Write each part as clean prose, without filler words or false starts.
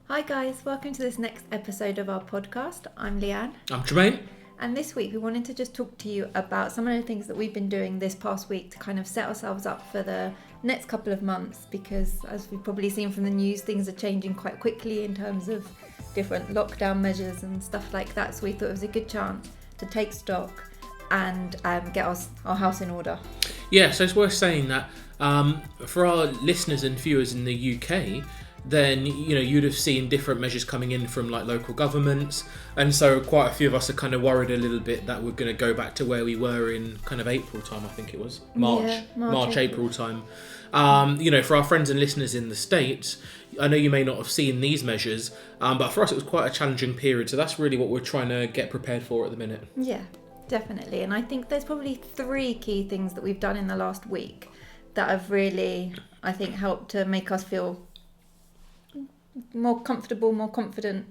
Hi guys, welcome to this next episode of our podcast. I'm Leanne. I'm Jermaine. And this week we wanted to just talk to you about some of the things that we've been doing this past week to kind of set ourselves up for the next couple of months, because as we've probably seen from the news, things are changing quite quickly in terms of different lockdown measures and stuff like that. So we thought it was a good chance to take stock and get our house in order. Yeah, so it's worth saying that for our listeners and viewers in the UK, then you'd have seen different measures coming in from like local governments, and so quite a few of us are kind of worried a little bit that we're going to go back to where we were in kind of April time. I think it was March, April time. For our friends and listeners in the States, I know you may not have seen these measures, but for us it was quite a challenging period. So that's really what we're trying to get prepared for at the minute. Yeah, definitely. And I think there's probably 3 key things that we've done in the last week that have really, I think, helped to make us feel more comfortable, more confident,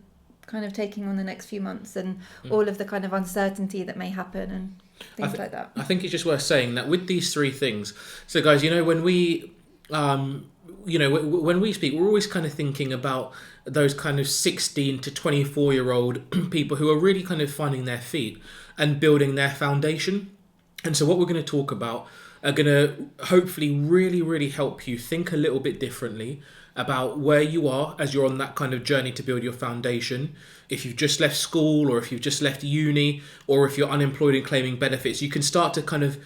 kind of taking on the next few months and all of the kind of uncertainty that may happen and things like that. I think it's just worth saying that with these 3 things. So guys, when we when we speak, we're always kind of thinking about those kind of 16 to 24-year-old people who are really kind of finding their feet and building their foundation. And so what we're going to talk about are going to hopefully really, really help you think a little bit differently about where you are as you're on that kind of journey to build your foundation. If you've just left school, or if you've just left uni, or if you're unemployed and claiming benefits, you can start to kind of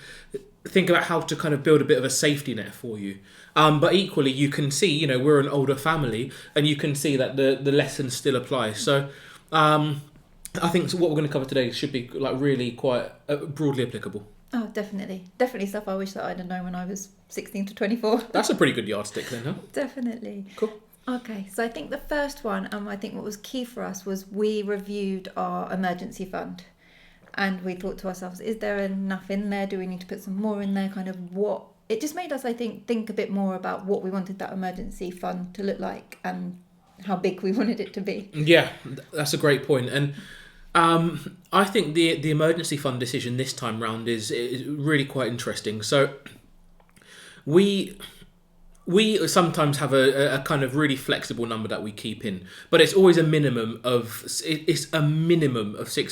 think about how to kind of build a bit of a safety net for you. But equally, you can see, we're an older family, and you can see that the lessons still apply. So I think what we're going to cover today should be like really quite broadly applicable. Oh, definitely. Definitely stuff I wish that I'd have known when I was 16 to 24. That's a pretty good yardstick then, huh? Definitely. Cool. Okay, so I think the first one, I think what was key for us was we reviewed our emergency fund. And we thought to ourselves, is there enough in there? Do we need to put some more in there? Kind of what... It just made us, I think a bit more about what we wanted that emergency fund to look like and how big we wanted it to be. Yeah, that's a great point. And I think the emergency fund decision this time round is really quite interesting. So we sometimes have a kind of really flexible number that we keep in, but it's always a minimum of 6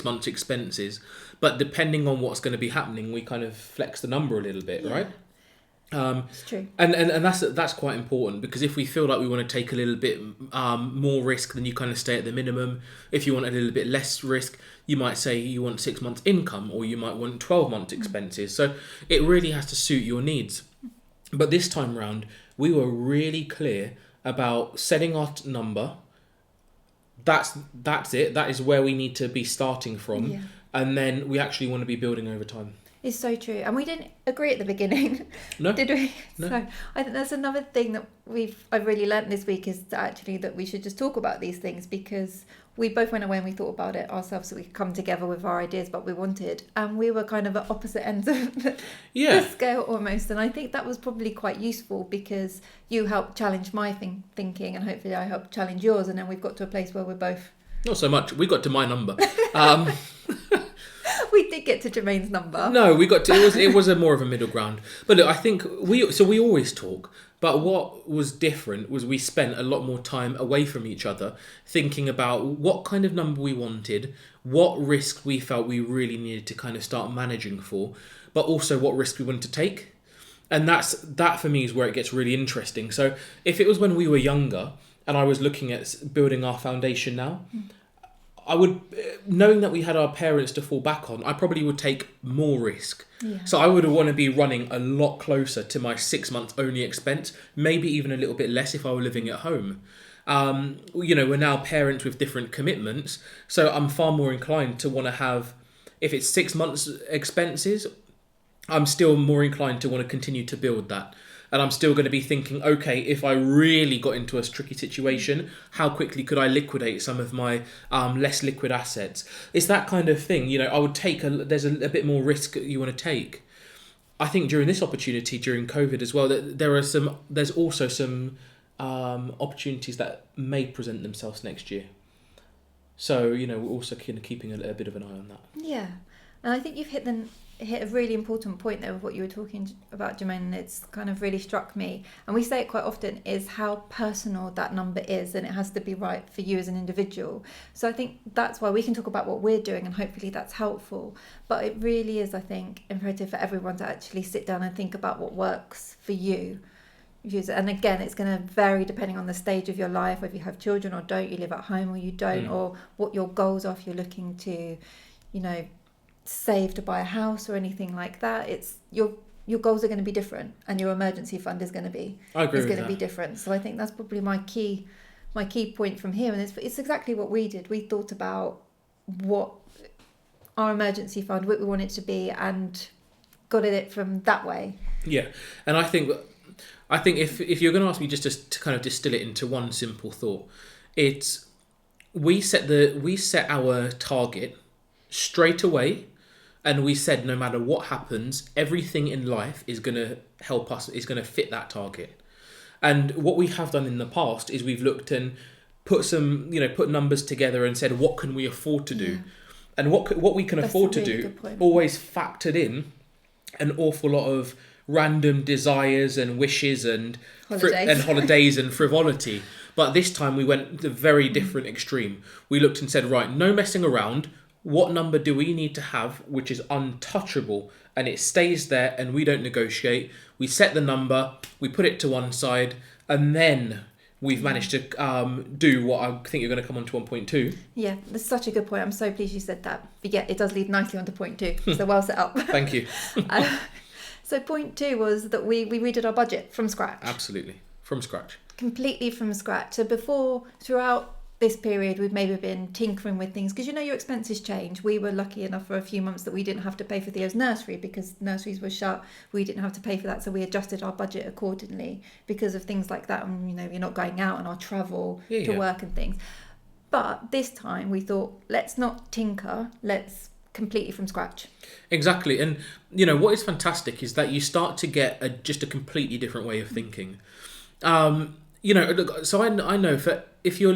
months expenses. But depending on what's going to be happening, we kind of flex the number a little bit, right? It's true. And that's quite important, because if we feel like we want to take a little bit more risk, then you kind of stay at the minimum. If you want a little bit less risk, you might say you want 6 months income, or you might want 12 months expenses. So it really has to suit your needs. But this time round, we were really clear about setting our number. That's it. That is where we need to be starting from. Yeah. And then we actually want to be building over time. It's so true. And we didn't agree at the beginning, no. did we? No. So I think that's another thing that I've really learnt this week, is that we should just talk about these things, because we both went away and we thought about it ourselves so we could come together with our ideas, what we wanted. And we were kind of at opposite ends of the scale almost. And I think that was probably quite useful, because you helped challenge my thinking, and hopefully I helped challenge yours. And then we've got to a place where we're both... Not so much. We got to my number. We did get to Jermaine's number. No, we got to. It was a more of a middle ground. But look, I think we always talk. But what was different was we spent a lot more time away from each other, thinking about what kind of number we wanted, what risk we felt we really needed to kind of start managing for, but also what risk we wanted to take. And that for me is where it gets really interesting. So if it was when we were younger and I was looking at building our foundation now, I would, knowing that we had our parents to fall back on, I probably would take more risk. Yeah. So I would want to be running a lot closer to my 6 months only expense, maybe even a little bit less if I were living at home. We're now parents with different commitments, so I'm far more inclined to want to have, if it's 6 months expenses, I'm still more inclined to want to continue to build that. And I'm still going to be thinking, okay, if I really got into a tricky situation, how quickly could I liquidate some of my less liquid assets? It's that kind of thing. I would take there's a bit more risk you want to take. I think during this opportunity, during COVID as well, that there's also some opportunities that may present themselves next year. So, we're also kind of keeping a bit of an eye on that. Yeah. And I think you've hit the hit a really important point there with what you were talking about, Jermaine, and it's kind of really struck me. And we say it quite often, is how personal that number is, and it has to be right for you as an individual. So I think that's why we can talk about what we're doing, and hopefully that's helpful. But it really is, I think, imperative for everyone to actually sit down and think about what works for you. And again, it's going to vary depending on the stage of your life, whether you have children or don't, you live at home or you don't, or what your goals are if you're looking to, save to buy a house or anything like that. It's your goals are going to be different, and your emergency fund is going to be be different. So I think that's probably my key point from here, and it's exactly what we did. We thought about what our emergency fund, what we want it to be, and got it from that way. Yeah, and I think if you're going to ask me just to kind of distill it into one simple thought, it's we set our target straight away, and we said no matter what happens, everything in life is going to help us, is going to fit that target. And what we have done in the past is we've looked and put numbers together and said, what can we afford to do? And what we can afford to do always factored in an awful lot of random desires and wishes and holidays and frivolity. But this time we went the very different extreme. We looked and said, right, no messing around. What number do we need to have which is untouchable and it stays there and we don't negotiate? We set the number, we put it to one side, and then we've managed to do what I think you're going to come on to 1.2. Yeah, that's such a good point. I'm so pleased you said that. But yeah, it does lead nicely on to point 2. So well set up. Thank you. So point 2 was that we redid our budget from scratch. Absolutely. From scratch. Completely from scratch. So throughout this period, we've maybe been tinkering with things because your expenses change. We were lucky enough for a few months that we didn't have to pay for Theo's nursery because nurseries were shut. We didn't have to pay for that, so we adjusted our budget accordingly because of things like that. And you're not going out and our travel to work and things. But this time we thought, let's not tinker. So completely from scratch. Exactly. And what is fantastic is that you start to get just a completely different way of thinking. So I know for if you're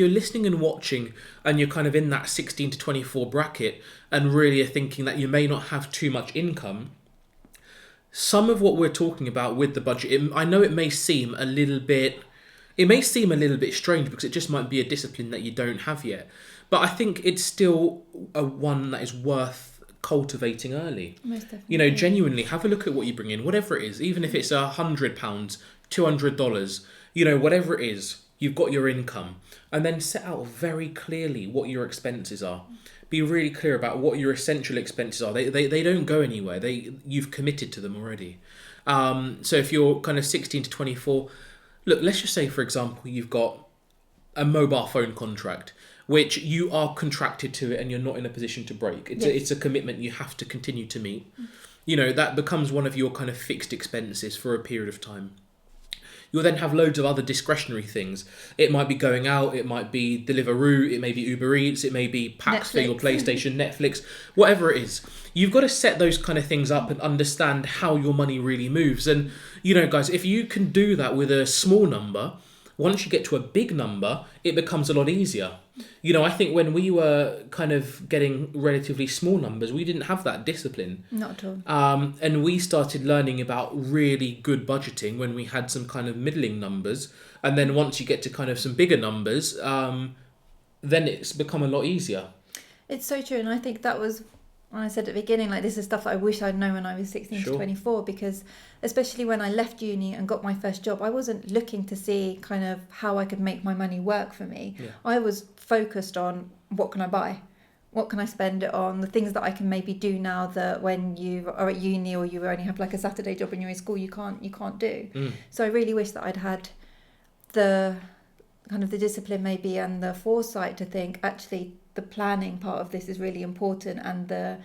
listening and watching and you're kind of in that 16 to 24 bracket and really are thinking that you may not have too much income, some of what we're talking about with the budget, I know it may seem a little bit strange because it just might be a discipline that you don't have yet. But I think it's still one that is worth cultivating early. Most definitely. Genuinely have a look at what you bring in, whatever it is, even if it's £100, $200, whatever it is, you've got your income. And then set out very clearly what your expenses are. Be really clear about what your essential expenses are. They don't go anywhere. You've committed to them already. So if you're kind of 16 to 24, look, let's just say, for example, you've got a mobile phone contract, which you are contracted to it and you're not in a position to break. It's a commitment you have to continue to meet. That becomes one of your kind of fixed expenses for a period of time. You'll then have loads of other discretionary things. It might be going out, it might be Deliveroo, it may be Uber Eats, it may be packs for your PlayStation, Netflix, whatever it is. You've got to set those kind of things up and understand how your money really moves. And, guys, if you can do that with a small number, once you get to a big number, it becomes a lot easier. I think when we were kind of getting relatively small numbers, we didn't have that discipline. Not at all. And we started learning about really good budgeting when we had some kind of middling numbers. And then once you get to kind of some bigger numbers, then it's become a lot easier. It's so true. And I think that was when I said at the beginning, this is stuff that I wish I'd known when I was 16 to 24, because especially when I left uni and got my first job, I wasn't looking to see kind of how I could make my money work for me. Yeah. I was focused on what can I buy? What can I spend it on? The things that I can maybe do now that when you are at uni or you only have a Saturday job when you're in school, you can't do. So I really wish that I'd had the kind of the discipline maybe and the foresight to think actually the planning part of this is really important, and the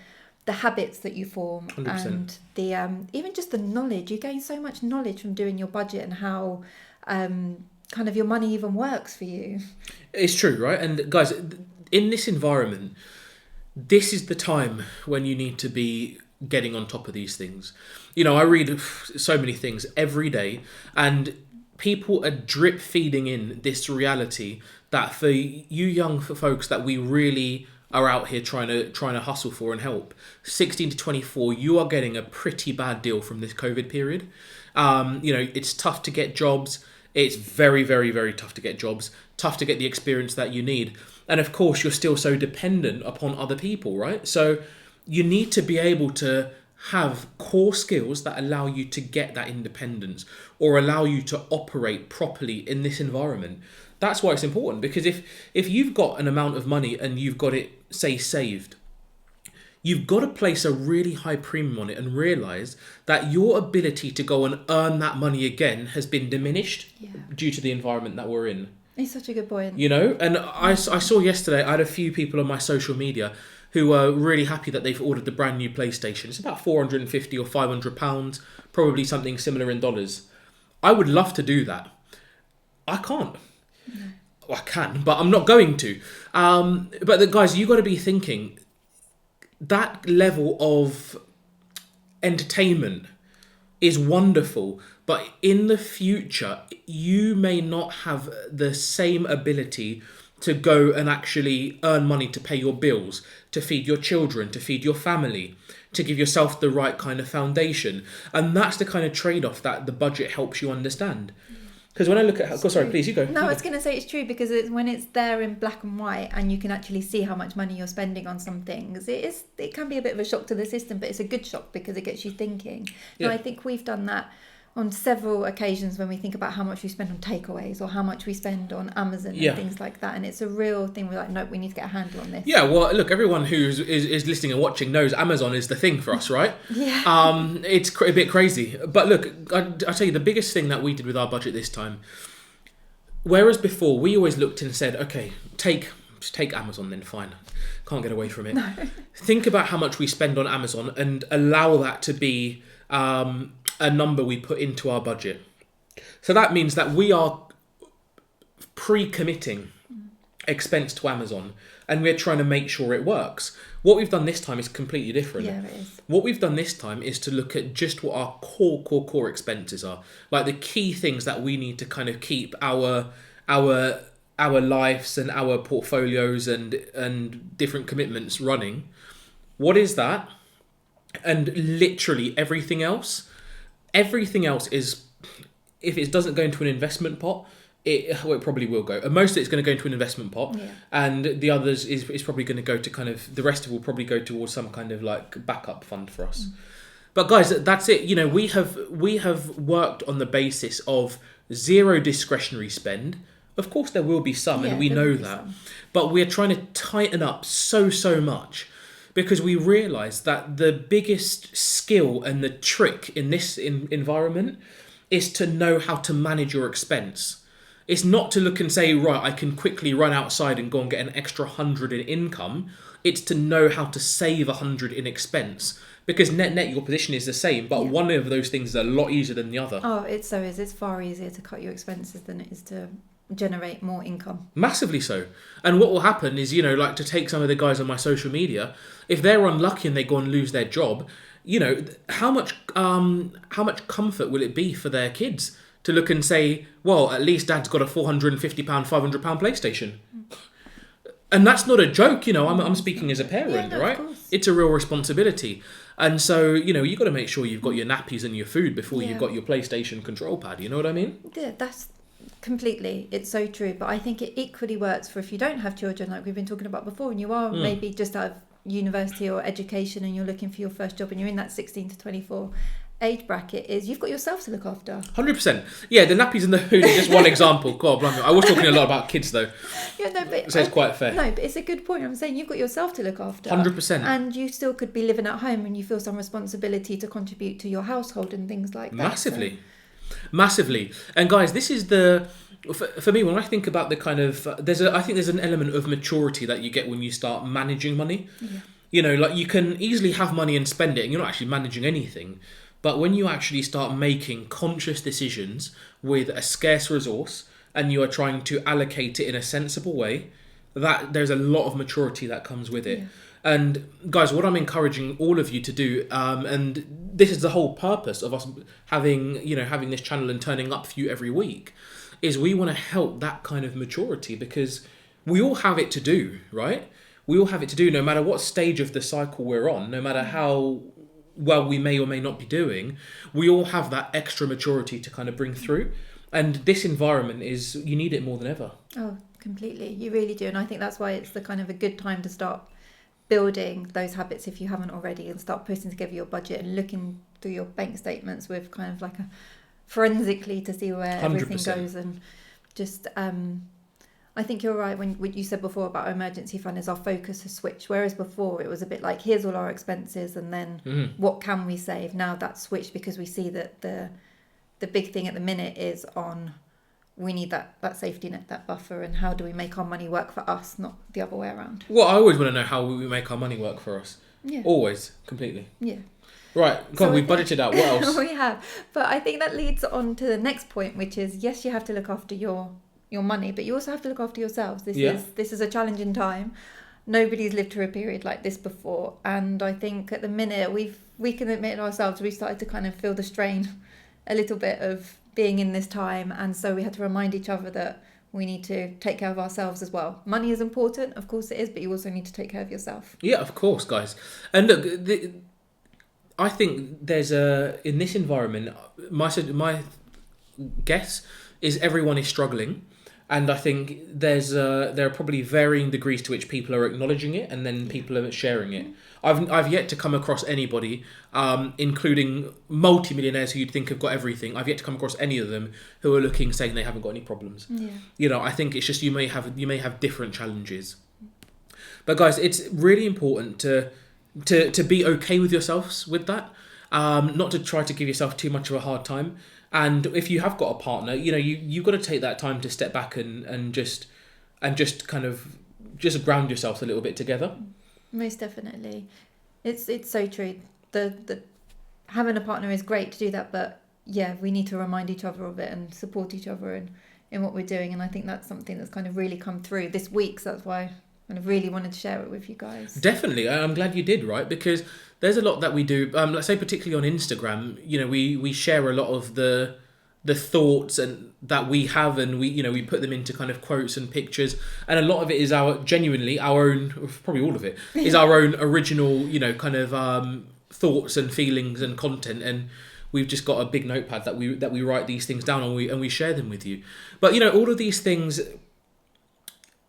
habits that you form 100%. And the even just the knowledge. You gain so much knowledge from doing your budget and how kind of your money even works for you. It's true, right? And guys, in this environment, this is the time when you need to be getting on top of these things. I read so many things every day, and people are drip feeding in this reality that for you young folks that we really are out here trying to hustle for and help. 16 to 24, you are getting a pretty bad deal from this COVID period. It's tough to get jobs. It's very, very, very tough to get jobs. Tough to get the experience that you need. And of course, you're still so dependent upon other people, right? So you need to be able to have core skills that allow you to get that independence or allow you to operate properly in this environment. That's why it's important, because if you've got an amount of money and you've got it, say, saved, you've got to place a really high premium on it and realise that your ability to go and earn that money again has been diminished due to the environment that we're in. It's such a good point. And I saw yesterday, I had a few people on my social media who were really happy that they've ordered the brand new PlayStation. It's about £450 or £500, probably something similar in dollars. I would love to do that. I can't. No. Well, I can, but I'm not going to. Guys, you got to be thinking that level of entertainment is wonderful, but in the future, you may not have the same ability to go and actually earn money to pay your bills, to feed your children, to feed your family, to give yourself the right kind of foundation. And that's the kind of trade-off that the budget helps you understand. Because when I look at sorry, please, you go. No, I was going to say it's true, because when it's there in black and white and you can actually see how much money you're spending on some things, it can be a bit of a shock to the system, but it's a good shock because it gets you thinking. Yeah. And I think we've done that on several occasions when we think about how much we spend on takeaways or how much we spend on Amazon and things like that. And it's a real thing. We're like, nope, we need to get a handle on this. Yeah, well, look, everyone who is listening and watching knows Amazon is the thing for us, right? It's a bit crazy. But look, I'll tell you, the biggest thing that we did with our budget this time, whereas before we always looked and said, okay, take Amazon then, fine. Can't get away from it. No. Think about how much we spend on Amazon and allow that to be a number we put into our budget. So that means that we are pre-committing expense to Amazon and we're trying to make sure it works. What we've done this time is completely different. Yeah, it is. What we've done this time is to look at just what our core expenses are. Like the key things that we need to kind of keep our lives and our portfolios and different commitments running. What is that? And literally everything else is, if it doesn't go into an investment pot, it probably will go. And most of it's going to go into an investment pot, and the others is probably going to go to kind of, the rest of it will probably go towards some kind of like backup fund for us. But guys, that's it. We have worked on the basis of zero discretionary spend. Of course, there will be some, and we know that, but we're trying to tighten up so much. Because we realise that the biggest skill and the trick in this environment is to know how to manage your expense. It's not to look and say, right, I can quickly run outside and go and get an extra 100 in income. It's to know how to save 100 in expense. Because net your position is the same, but one of those things is a lot easier than the other. Oh, it's far easier to cut your expenses than it is to generate more income. Massively so. And what will happen is, like to take some of the guys on my social media, if they're unlucky and they go and lose their job, how much comfort will it be for their kids to look and say, well, at least dad's got a £450, £500 PlayStation. And that's not a joke, I'm speaking as a parent, right? It's a real responsibility. And so, you've got to make sure you've got your nappies and your food before you've got your PlayStation control pad, you know what I mean? Yeah, that's completely, it's so true. But I think it equally works for if you don't have children, like we've been talking about before, and you are maybe just out of university or education and you're looking for your first job and you're in that 16 to 24 age bracket, is you've got yourself to look after. 100%. Yeah, the nappies and the food is just one example. God, blimey. I was talking a lot about kids though. Yeah, no, but so it's quite fair. No, but it's a good point. I'm saying you've got yourself to look after. 100%. And you still could be living at home and you feel some responsibility to contribute to your household and things like that. Massively. And guys, this is for me, when I think about the kind of, I think there's an element of maturity that you get when you start managing money. Yeah. Like you can easily have money and spend it and you're not actually managing anything. But when you actually start making conscious decisions with a scarce resource and you are trying to allocate it in a sensible way, that there's a lot of maturity that comes with it. Yeah. And guys, what I'm encouraging all of you to do, and this is the whole purpose of us having this channel and turning up for you every week, is we want to help that kind of maturity because we all have it to do, right? We all have it to do, no matter what stage of the cycle we're on, no matter how well we may or may not be doing. We all have that extra maturity to kind of bring through. And this environment you need it more than ever. Oh, completely. You really do. And I think that's why it's the kind of a good time to start building those habits if you haven't already, and start putting together your budget and looking through your bank statements with kind of like a forensically to see where 100%. everything goes. And just I think you're right when you said before about our emergency fund is our focus has switched, whereas before it was a bit like here's all our expenses and then what can we save. Now that's switched because we see that the big thing at the minute is on we need that safety net, that buffer, and how do we make our money work for us, not the other way around. Well, I always want to know how we make our money work for us. Yeah. Always, completely. Yeah. Right, come on, we've budgeted out. What else? We have. But I think that leads on to the next point, which is, yes, you have to look after your money, but you also have to look after yourselves. This is a challenging time. Nobody's lived through a period like this before. And I think at the minute, we can admit ourselves, we've started to kind of feel the strain a little bit of being in this time, and so we had to remind each other that we need to take care of ourselves as well. Money is important, of course it is, but you also need to take care of yourself. Yeah, of course, guys. And look, I think there's in this environment, my guess is everyone is struggling, and I think there are probably varying degrees to which people are acknowledging it, and then people are sharing it. I've yet to come across anybody, including multimillionaires who you'd think have got everything. I've yet to come across any of them who are saying they haven't got any problems. Yeah. I think it's just you may have different challenges. But guys, it's really important to be okay with yourselves with that, not to try to give yourself too much of a hard time. And if you have got a partner, you've got to take that time to step back and just kind of just ground yourselves a little bit together. Most definitely. It's so true. The having a partner is great to do that, but yeah, we need to remind each other of it and support each other in what we're doing. And I think that's something that's kind of really come through this week. So that's why I kind of really wanted to share it with you guys. Definitely. I'm glad you did, right? Because there's a lot that we do. Let's say particularly on Instagram, we share a lot of the thoughts and that we have, and we put them into kind of quotes and pictures, and a lot of it is our own, probably all of it is our own original kind of thoughts and feelings and content, and we've just got a big notepad that we write these things down and we share them with you. But all of these things,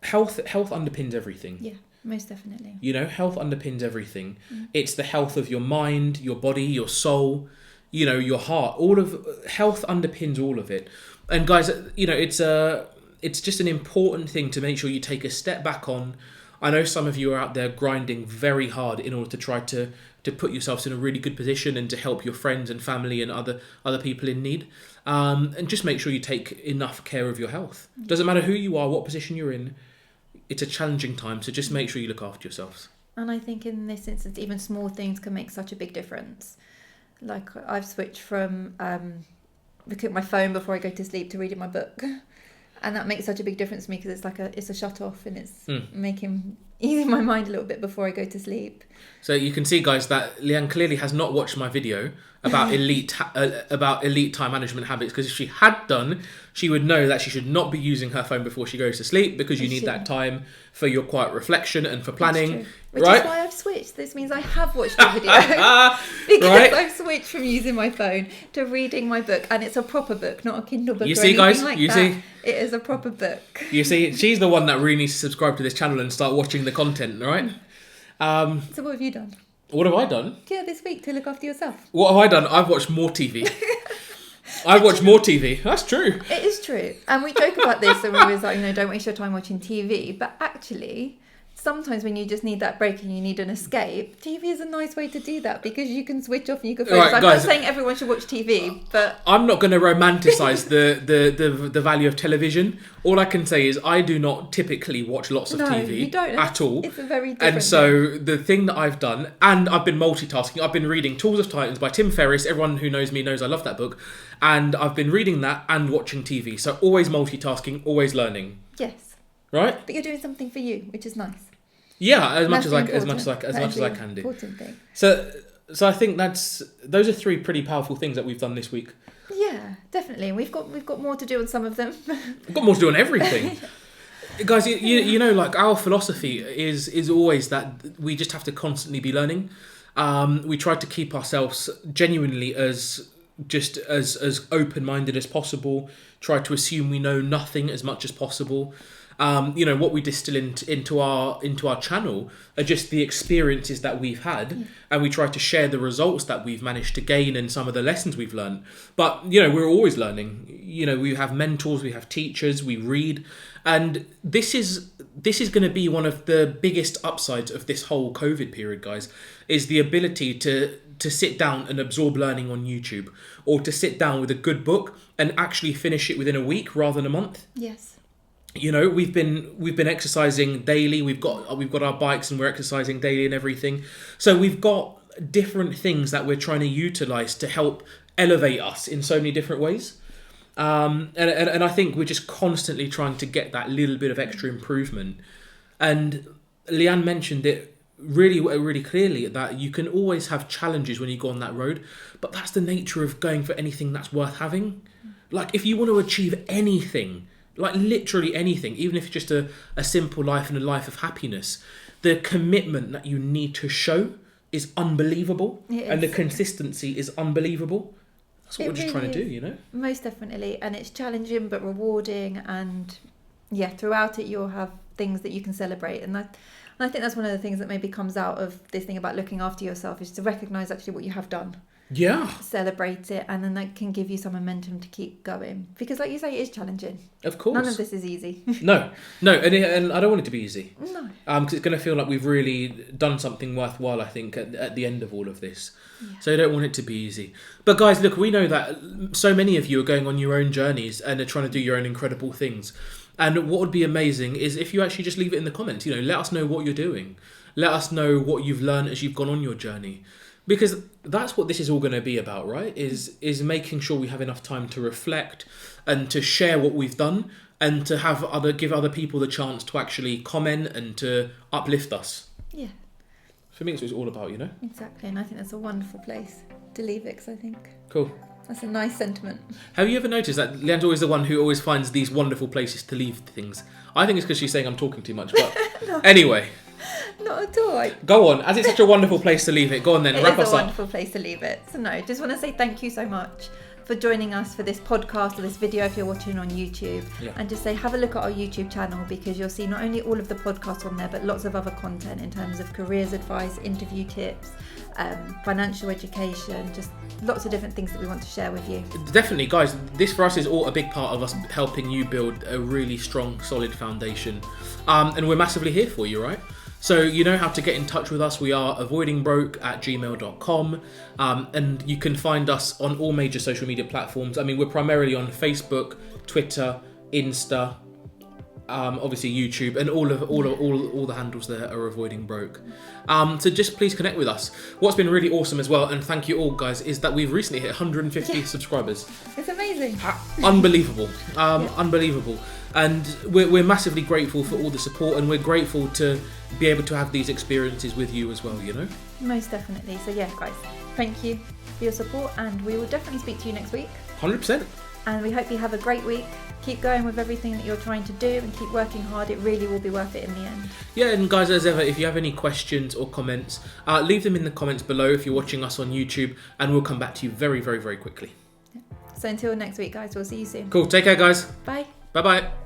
health underpins everything. Yeah, most definitely. Health underpins everything. It's the health of your mind, your body, your soul, your heart. All of health underpins all of it. And guys, it's just an important thing to make sure you take a step back on. I know some of you are out there grinding very hard in order to try to put yourselves in a really good position and to help your friends and family and other people in need. And just make sure you take enough care of your health. Doesn't matter who you are, what position you're in. It's a challenging time, so just make sure you look after yourselves. And I think in this instance, even small things can make such a big difference. Like I've switched from looking at my phone before I go to sleep to reading my book, and that makes such a big difference to me because it's a shut off, and it's easing my mind a little bit before I go to sleep. So you can see, guys, that Leanne clearly has not watched my video about elite time management habits, because if she had done, she would know that she should not be using her phone before she goes to sleep, because you need that time for your quiet reflection and for planning. Which is why I've switched. This means I have watched the video because I've switched from using my phone to reading my book, and it's a proper book, not a Kindle book. You see, guys, it is a proper book. You see, she's the one that really needs to subscribe to this channel and start watching the content, right? So what have you done? What have I done? Yeah, this week to look after yourself. What have I done? I've watched more TV. I've watched more TV. That's true. It is true. And we joke about this, and we always like, don't waste your time watching TV. But actually, sometimes when you just need that break and you need an escape, TV is a nice way to do that, because you can switch off and you can focus. Right, I'm not saying everyone should watch TV, but I'm not going to romanticize the value of television. All I can say is I do not typically watch lots of TV at all. It's a very different And so the thing that I've done, and I've been multitasking, I've been reading Tools of Titans by Tim Ferriss. Everyone who knows me knows I love that book. And I've been reading that and watching TV. So always multitasking, always learning. Yes. Right? But you're doing something for you, which is nice. Yeah, as much as I can do. Important thing. So I think those are three pretty powerful things that we've done this week. Yeah, definitely. We've got more to do on some of them. We've got more to do on everything. Guys, you know, like our philosophy is always that we just have to constantly be learning. We try to keep ourselves genuinely as open-minded as possible. Try to assume we know nothing as much as possible. You know, what we distill into our channel are just the experiences that we've had, and we try to share the results that we've managed to gain and some of the lessons we've learned. But you know, we're always learning. You know, we have mentors, we have teachers, we read, and this is going to be one of the biggest upsides of this whole COVID period, guys, is the ability to sit down and absorb learning on YouTube, or to sit down with a good book and actually finish it within a week rather than a month. Yes. You know, we've been exercising daily. We've got our bikes and we're exercising daily and everything. So we've got different things that we're trying to utilize to help elevate us in so many different ways. And I think we're just constantly trying to get that little bit of extra improvement. And Leanne mentioned it really clearly, that you can always have challenges when you go on that road, but that's the nature of going for anything that's worth having. Like, if you want to achieve anything, like literally anything, even if it's just a simple life and a life of happiness, the commitment that you need to show is unbelievable. And the consistency is unbelievable. That's what we're just trying to do, you know? Most definitely. And it's challenging but rewarding, and yeah, throughout it you'll have things that you can celebrate. And I think that's one of the things that maybe comes out of this thing about looking after yourself, is to recognise actually what you have done. Yeah. Celebrate it, and then that can give you some momentum to keep going. Because like you say, it is challenging. Of course. None of this is easy. No, and I don't want it to be easy. No. Because it's going to feel like we've really done something worthwhile, I think, at the end of all of this. Yeah. So I don't want it to be easy. But guys, look, we know that so many of you are going on your own journeys and are trying to do your own incredible things. And what would be amazing is if you actually just leave it in the comments. You know, let us know what you're doing. Let us know what you've learned as you've gone on your journey. Because that's what this is all going to be about, right? Is making sure we have enough time to reflect and to share what we've done, and to give other people the chance to actually comment and to uplift us. Yeah. For me, it's what it's all about, you know? Exactly, and I think that's a wonderful place to leave it, 'cause I think cool. That's a nice sentiment. Have you ever noticed that Leanne's always the one who always finds these wonderful places to leave things? I think it's because she's saying I'm talking too much, but No. Anyway. Not at all. Go on, as it's such a wonderful place to leave it. Go on then, wrap us up. It is a wonderful place to leave it. So no, just want to say thank you so much for joining us for this podcast or this video if you're watching on YouTube. Yeah. And just say have a look at our YouTube channel, because you'll see not only all of the podcasts on there, but lots of other content in terms of careers advice, interview tips, financial education, just lots of different things that we want to share with you. Definitely, guys, this for us is all a big part of us helping you build a really strong, solid foundation. And we're massively here for you, right? So you know how to get in touch with us. We are avoidingbroke@gmail.com, and you can find us on all major social media platforms. I mean, we're primarily on Facebook, Twitter, Insta, obviously YouTube, and all the handles there are Avoiding Broke. So just please connect with us. What's been really awesome as well, and thank you all guys, is that we've recently hit 150 subscribers. It's amazing. Unbelievable. Unbelievable. And we're massively grateful for all the support, and we're grateful to be able to have these experiences with you as well, you know? Most definitely. So yeah, guys, thank you for your support, and we will definitely speak to you next week. 100%. And we hope you have a great week. Keep going with everything that you're trying to do, and keep working hard. It really will be worth it in the end. Yeah, and guys, as ever, if you have any questions or comments, leave them in the comments below if you're watching us on YouTube, and we'll come back to you very, very, very quickly. So until next week, guys, we'll see you soon. Cool. Take care, guys. Bye. Bye-bye.